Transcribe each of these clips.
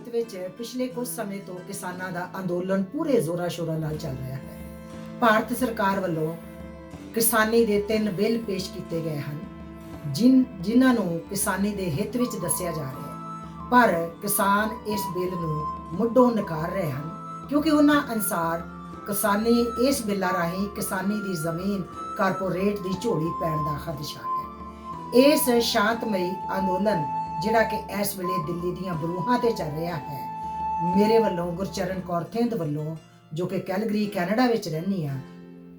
ਵਿੱਚ ਪਿਛਲੇ ਕੁਝ ਸਮੇਂ ਤੋਂ ਕਿਸਾਨਾਂ ਦਾ ਅੰਦੋਲਨ ਪੂਰੇ ਜ਼ੋਰਾਂ ਸ਼ੋਰਾਂ ਨਾਲ ਚੱਲ ਰਿਹਾ ਹੈ। ਭਾਰਤ ਸਰਕਾਰ ਵੱਲੋਂ ਕਿਸਾਨੀ ਦੇ 3 ਬਿੱਲ ਪੇਸ਼ ਕੀਤੇ ਗਏ ਹਨ, ਜਿਨ੍ਹਾਂ ਨੂੰ ਕਿਸਾਨੀ ਦੇ ਹਿੱਤ ਵਿੱਚ ਦੱਸਿਆ ਜਾ ਰਿਹਾ ਹੈ। ਪਰ ਕਿਸਾਨ ਇਸ ਬਿੱਲ ਨੂੰ ਮੁੱਢੋਂ ਨਕਾਰ ਰਹੇ ਹਨ, ਕਿਉਂਕਿ ਉਹਨਾਂ ਅਨੁਸਾਰ ਕਿਸਾਨੀ ਇਸ ਬਿੱਲਾਂ ਰਾਹੀਂ ਕਿਸਾਨੀ ਦੀ ਜ਼ਮੀਨ ਕਾਰਪੋਰੇਟ ਦੀ ਝੋਲੀ ਪੈਣ ਦਾ ਖਦਸ਼ਾ ਹੈ। ਇਸ ਸ਼ਾਂਤਮਈ ਅੰਦੋਲਨ ਜਿਹੜਾ ਕਿ ਇਸ ਵੇਲੇ ਦਿੱਲੀ ਦੀਆਂ ਬਰੂਹਾਂ ਤੇ ਚੱਲ ਰਿਹਾ ਹੈ, ਮੇਰੇ ਵੱਲੋਂ ਗੁਰਚਰਨ ਕੌਰ ਥਿੰਦ ਵੱਲੋਂ, ਜੋ ਕਿ ਕੈਲਗਰੀ ਕੈਨੇਡਾ ਵਿੱਚ ਰਹਿੰਦੀ ਆ,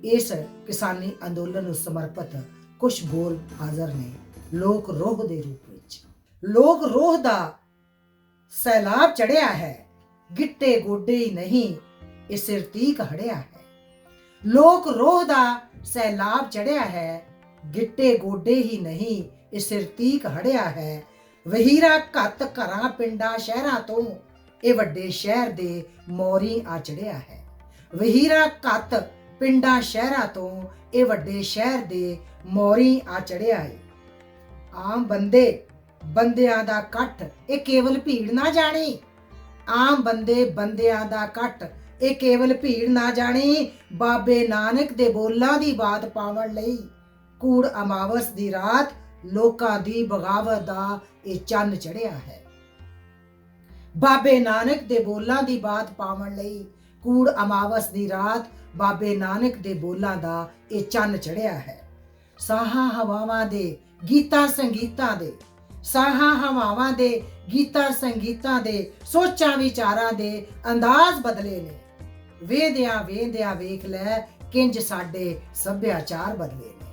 ਇਸ ਕਿਸਾਨੀ ਅੰਦੋਲਨ ਨੂੰ ਸਮਰਪਿਤ ਕੁਝ ਬੋਲ ਹਾਜ਼ਰ ਨੇ ਲੋਕ ਰੋਹ ਦੇ ਰੂਪ ਵਿੱਚ। ਲੋਕ ਰੋਹ ਦਾ ਸੈਲਾਬ ਚੜਿਆ ਹੈ, ਗਿੱਟੇ ਗੋਡੇ ਹੀ ਨਹੀਂ ਇਹ ਸਿਰ ਤੀਕ ਹੜਿਆ ਹੈ। ਲੋਕ ਰੋਹ ਦਾ ਸੈਲਾਬ ਚੜਿਆ ਹੈ, ਗਿੱਟੇ ਗੋਡੇ ਹੀ ਨਹੀਂ ਇਹ ਸਿਰ ਤੀਕ ਹੜਿਆ ਹੈ। ਵਹੀਰਾ ਘੱਤ ਘਰਾਂ ਪਿੰਡਾਂ ਸ਼ਹਿਰਾਂ ਤੋਂ ਇਹ ਵੱਡੇ ਸ਼ਹਿਰ ਦੇ ਮੋਰੀ ਆ ਚੜਿਆ ਹੈ। ਵਹੀਰਾ ਘੱਤ ਪਿੰਡਾਂ ਸ਼ਹਿਰਾਂ ਤੋਂ ਇਹ ਵੱਡੇ ਸ਼ਹਿਰ ਦੇ ਮੋਰੀ ਆ ਚੜਿਆ ਹੈ। ਆਮ ਬੰਦਿਆਂ ਦਾ ਇਕੱਠ ਇਹ ਕੇਵਲ ਭੀੜ ਨਾ ਜਾਣੀ। ਆਮ ਬੰਦਿਆਂ ਦਾ ਇਕੱਠ ਇਹ ਕੇਵਲ ਭੀੜ ਨਾ ਜਾਣੀ। ਬਾਬੇ ਨਾਨਕ ਦੇ ਬੋਲਾਂ ਦੀ ਬਾਤ ਪਾਵਣ ਲਈ ਕੂੜ ਅਮਾਵਸ ਦੀ ਰਾਤ ਲੋਕਾਂ ਦੀ ਬਗਾਵਤ ਦਾ ਇਹ ਚੰਨ ਚੜਿਆ ਹੈ। ਬਾਬੇ ਨਾਨਕ ਦੇ ਬੋਲਾਂ ਦੀ ਬਾਤ ਪਾਵਣ ਲਈ ਕੂੜ ਅਮਾਵਸ ਦੀ ਰਾਤ ਬਾਬੇ ਨਾਨਕ ਦੇ ਬੋਲਾਂ ਦਾ ਇਹ ਚੰਨ ਚੜਿਆ ਹੈ। ਸਾਹਾਂ ਹਵਾਵਾਂ ਦੇ ਗੀਤਾਂ ਸੰਗੀਤਾਂ ਦੇ, ਸਾਹਾਂ ਹਵਾਵਾਂ ਦੇ ਗੀਤਾਂ ਸੰਗੀਤਾਂ ਦੇ, ਸੋਚਾਂ ਵਿਚਾਰਾਂ ਦੇ ਅੰਦਾਜ਼ ਬਦਲੇ ਨੇ। ਵੇਂਦਿਆਂ ਵੇਖ ਲੈ ਕਿੰਜ ਸਾਡੇ ਸੱਭਿਆਚਾਰ ਬਦਲੇ ਨੇ।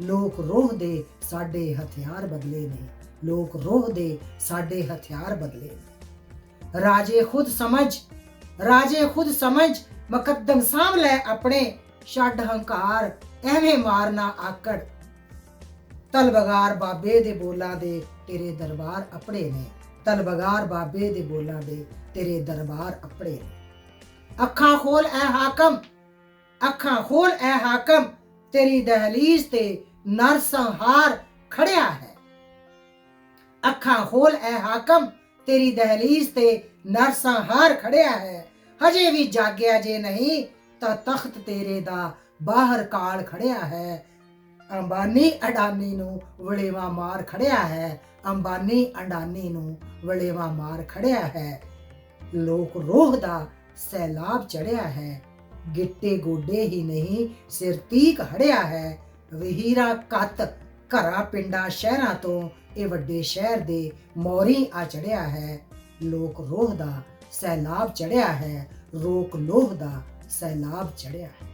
ਲੋਕ ਰੋਹ ਦੇ ਸਾਡੇ ਹਥਿਆਰ ਬਦਲੇ ਨੇ। ਲੋਕ ਰੋਹ ਦੇ ਸਾਡੇ ਹਥਿਆਰ ਬਦਲੇ ਨੇ। ਰਾਜੇ ਖੁਦ ਸਮਝ ਮੁਕੱਦਮ ਸਾਂਭ ਲੈ ਆਪਣੇ, ਛੱਡ ਹੰਕਾਰ ਐਵੇਂ ਮਾਰਨਾ ਆਕੜ। ਤਲਵਗਾਰ ਬਾਬੇ ਦੇ ਬੋਲਾਂ ਦੇ ਤੇਰੇ ਦਰਬਾਰ ਆਪਣੇ ਨੇ। ਤਲਵਗਾਰ ਬਾਬੇ ਦੇ ਬੋਲਾਂ ਦੇ ਤੇਰੇ ਦਰਬਾਰ ਆਪਣੇ ਨੇ। ਅੱਖਾਂ ਖੋਲ ਐ ਹਾਕਮ ਤੇਰੀ ਦਹਲੀਜ਼ ਤੇ ਨਰਸੰਹਾਰ ਖੜਿਆ ਹੈ। ਅੱਖਾਂ ਖੋਲ ਐ ਹਾਕਮ ਤੇਰੀ ਦਹਲੀਜ਼ ਤੇ ਨਰਸੰਹਾਰ ਖੜਿਆ ਹੈ। ਹਜੇ ਵੀ ਜਾਗਿਆ ਜੇ ਨਹੀਂ ਤਾਂ ਤਖਤ ਤੇਰੇ ਦਾ ਬਾਹਰ ਕਾਲ ਖੜਿਆ ਹੈ। ਅੰਬਾਨੀ ਅਡਾਨੀ ਨੂੰ ਵਲੇਵਾ ਮਾਰ ਖੜਿਆ ਹੈ। ਅੰਬਾਨੀ ਅਡਾਨੀ ਨੂੰ ਵਲੇਵਾ ਮਾਰ ਖੜਿਆ ਹੈ। ਲੋਕ ਰੋਹ ਦਾ ਸੈਲਾਬ ਚੜਿਆ ਹੈ, ਗਿੱਟੇ ਗੋਡੇ ਹੀ ਨਹੀਂ ਸਿਰ ਤੀਕ ਹੜਿਆ ਹੈ। ਵਹੀਰਾ ਘੱਤ ਘਰਾਂ ਪਿੰਡਾਂ ਸ਼ਹਿਰਾਂ ਤੋਂ ਇਹ ਵੱਡੇ ਸ਼ਹਿਰ ਦੇ ਮੋਰੀ ਆ ਚੜਿਆ ਹੈ। ਲੋਕ ਰੋਹ ਦਾ ਸੈਲਾਬ ਚੜਿਆ ਹੈ। ਲੋਕ ਲੋਹ ਦਾ ਸੈਲਾਬ ਚੜਿਆ ਹੈ।